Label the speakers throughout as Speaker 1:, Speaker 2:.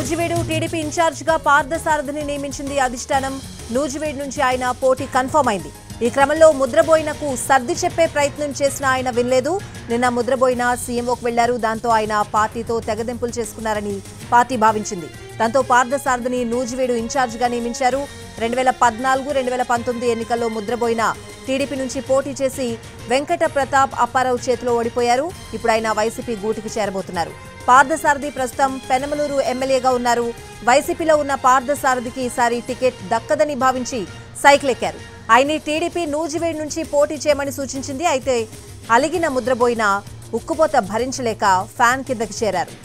Speaker 1: Nuzvid TDP incharge గా పార్థసారథిని నియమించింది అధిష్టానం. నూజివీడు నుంచి ఆయన పోటీ కన్ఫర్మ్ అయింది. ఈ క్రమంలో ముద్రబోయినకు సర్ది చెప్పే ప్రయత్నం చేసిన ఆయన వినలేదు. నిన్న ముద్రబోయిన సీఎంఓకు వెళ్లారు. దాంతో ఆయన పార్టీతో తెగదెంపులు చేసుకున్నారని పార్టీ భావించింది. దాంతో పార్థసారథిని నూజివీడు ఇన్ఛార్జ్ గా నియమించారు. 2014-2019 ఎన్నికల్లో ముద్రబోయిన టీడీపీ నుంచి పోటీ చేసి వెంకట ప్రతాప్ అప్పారావు చేతిలో ఓడిపోయారు. ఇప్పుడు ఆయన వైసీపీ గూటికి చేరబోతున్నారు. పార్థసారథి ప్రస్తుతం పెనమలూరు ఎమ్మెల్యేగా ఉన్నారు. వైసీపీలో ఉన్న పార్థసారథికి ఈసారి టికెట్ దక్కదని భావించి సైకిల్ ఎక్కారు. ఆయన్ని టీడీపీ నూజివీడు నుంచి పోటీ చేయమని సూచించింది. అయితే అలిగిన ముద్రబోయిన ఉక్కుపోత భరించలేక ఫ్యాన్ కిందకి చేరారు.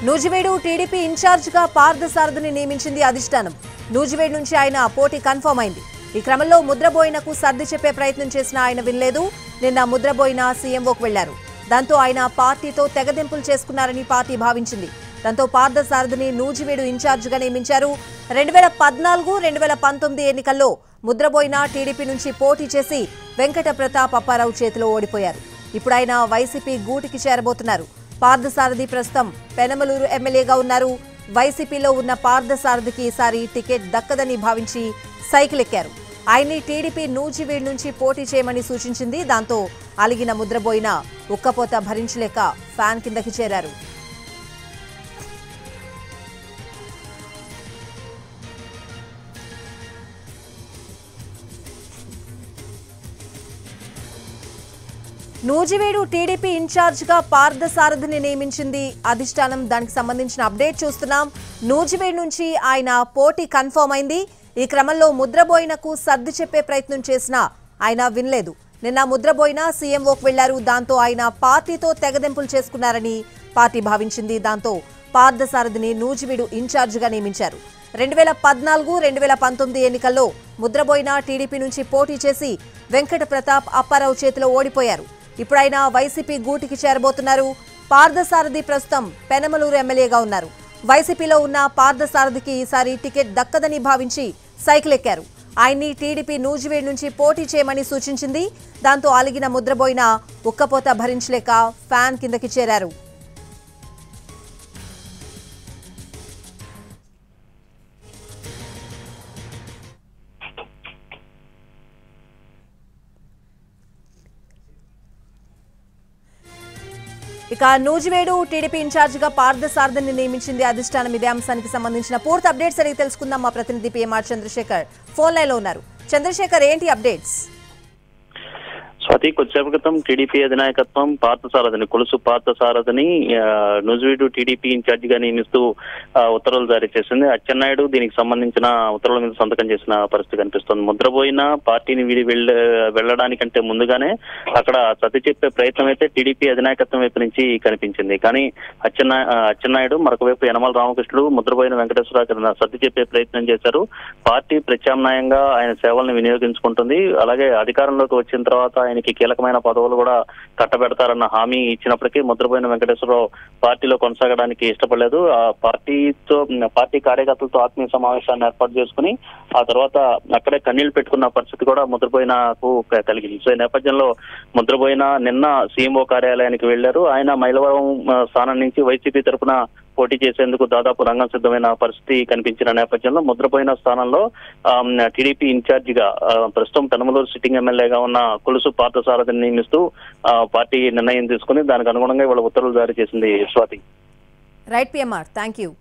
Speaker 1: నూజివీడు టీడీపీ ఇన్ఛార్జ్ గా పార్థసారథిని నియమించింది అధిష్టానం. నూజివీడు నుంచి ఆయన పోటీ కన్ఫర్మ్ అయింది. ఈ క్రమంలో ముద్రబోయినకు సర్ది చెప్పే ప్రయత్నం చేసిన ఆయన వినలేదు. నిన్న ముద్రబోయిన సీఎంఓకు వెళ్లారు. దాంతో ఆయన పార్టీతో తెగదెంపులు చేసుకున్నారని పార్టీ భావించింది. దాంతో పార్థసారథిని నూజివీడు ఇన్ఛార్జ్ గా నియమించారు. 2014-2019 ఎన్నికల్లో ముద్రబోయిన టీడీపీ నుంచి పోటీ చేసి వెంకట ప్రతాప్ అప్పారావు చేతిలో ఓడిపోయారు. ఇప్పుడు ఆయన వైసీపీ గూటికి చేరబోతున్నారు. పార్థసారథి ప్రస్తుతం పెనమలూరు ఎమ్మెల్యేగా ఉన్నారు. వైసీపీలో ఉన్న పార్థసారథికి ఈసారి టికెట్ దక్కదని భావించి సైకిల్ ఎక్కారు. ఆయన్ని టీడీపీ నూజివీడు నుంచి పోటీ చేయమని సూచించింది. దాంతో అలిగిన ముద్రబోయిన ఉక్కపోత భరించలేక ఫ్యాన్ కిందకి చేరారు. నూజివీడు టీడీపీ ఇన్ఛార్జ్ గా పార్థసారథిని నియమించింది అధిష్టానం. దానికి సంబంధించిన అప్డేట్ చూస్తున్నాం. నూజివీడు నుంచి ఆయన పోటీ కన్ఫర్మ్ అయింది. ఈ క్రమంలో ముద్రబోయినకు సర్ది చెప్పే ప్రయత్నం చేసినా ఆయన వినలేదు. నిన్న ముద్రబోయిన సీఎంఓకు వెళ్లారు. దాంతో ఆయన పార్టీతో తెగదెంపులు చేసుకున్నారని పార్టీ భావించింది. దాంతో పార్థసారథిని నూజివీడు ఇన్ఛార్జ్ గా నియమించారు. 2014-2019 ఎన్నికల్లో ముద్రబోయిన టీడీపీ నుంచి పోటీ చేసి వెంకట ప్రతాప్ అప్పారావు చేతిలో ఓడిపోయారు. ఇప్పుడు ఆయన వైసీపీ గూటికి చేరబోతున్నారు. పార్థసారథి ప్రస్తుతం పెనమలూరు ఎమ్మెల్యేగా ఉన్నారు. వైసీపీలో ఉన్న పార్థసారథికి ఈసారి టికెట్ దక్కదని భావించి సైకిల్ ఎక్కారు. ఆయన్ని టీడీపీ నూజివీడు నుంచి పోటీ చేయమని సూచించింది. దాంతో అలిగిన ముద్రబోయిన ఉక్కపోత భరించలేక ఫ్యాన్ కిందకి చేరారు. ఇక నూజివీడు టీడీపీ ఇన్ఛార్జ్ గా పార్థసారథిని నియమించింది అధిష్టానం. ఇదే అంశానికి సంబంధించిన పూర్తి అప్డేట్స్ అడిగి తెలుసుకుందాం. మా ప్రతినిధి పిఎంఆర్ చంద్రశేఖర్ ఫోన్ లైన్ లో ఉన్నారు. చంద్రశేఖర్, ఏంటి అప్డేట్స్?
Speaker 2: స్వాతి, కొద్దిసేపు క్రితం టీడీపీ అధినాయకత్వం పార్థసారథిని కొలుసు పార్థసారథిని నూజివీడు టీడీపీ ఇన్ఛార్జ్ గా నియమిస్తూ ఉత్తర్వులు జారీ చేసింది. అచ్చెన్నాయుడు దీనికి సంబంధించిన ఉత్తర్వుల మీద సంతకం చేసిన పరిస్థితి కనిపిస్తోంది. ముద్రబోయిన పార్టీని వీడి వెళ్లడానికంటే ముందుగానే అక్కడ సర్ది చెప్పే ప్రయత్నం అయితే టీడీపీ అధినాయకత్వం వైపు నుంచి కనిపించింది. కానీ అచ్చెన్నాయుడు మరొక వైపు యనమల రామకృష్ణుడు ముద్రబోయిన వెంకటేశ్వరరావు సర్ది చెప్పే ప్రయత్నం చేశారు. పార్టీ ప్రత్యామ్నాయంగా ఆయన సేవలను వినియోగించుకుంటుంది. అలాగే అధికారంలోకి వచ్చిన తర్వాత ఆయనకి కీలకమైన పదవులు కూడా కట్టబెడతారన్న హామీ ఇచ్చినప్పటికీ ముద్రబోయిన వెంకటేశ్వరరావు పార్టీలో కొనసాగడానికి ఇష్టపడలేదు. ఆ పార్టీ కార్యకర్తలతో ఆత్మీయ సమావేశాన్ని ఏర్పాటు చేసుకుని ఆ తర్వాత అక్కడే కన్నీళ్లు పెట్టుకున్న పరిస్థితి కూడా ముద్రబోయినకు కలిగింది. సో ఈ నేపథ్యంలో ముద్రబోయిన నిన్న సీఎంఓ కార్యాలయానికి వెళ్లారు. ఆయన మైలవరం స్థానం నుంచి వైసీపీ తరఫున పోటీ చేసేందుకు దాదాపు రంగం సిద్ధమైన పరిస్థితి కనిపించిన నేపథ్యంలో ముద్రపోయిన స్థానంలో టీడీపీ ఇన్ఛార్జ్ గా ప్రస్తుతం పెనమలూరు సిట్టింగ్ ఎమ్మెల్యేగా ఉన్న కొలుసు పార్థసారథిని నియమిస్తూ పార్టీ నిర్ణయం తీసుకుని దానికి అనుగుణంగా ఇవాళ ఉత్తర్వులు జారీ చేసింది. Swathi.
Speaker 1: Right PMR, thank you.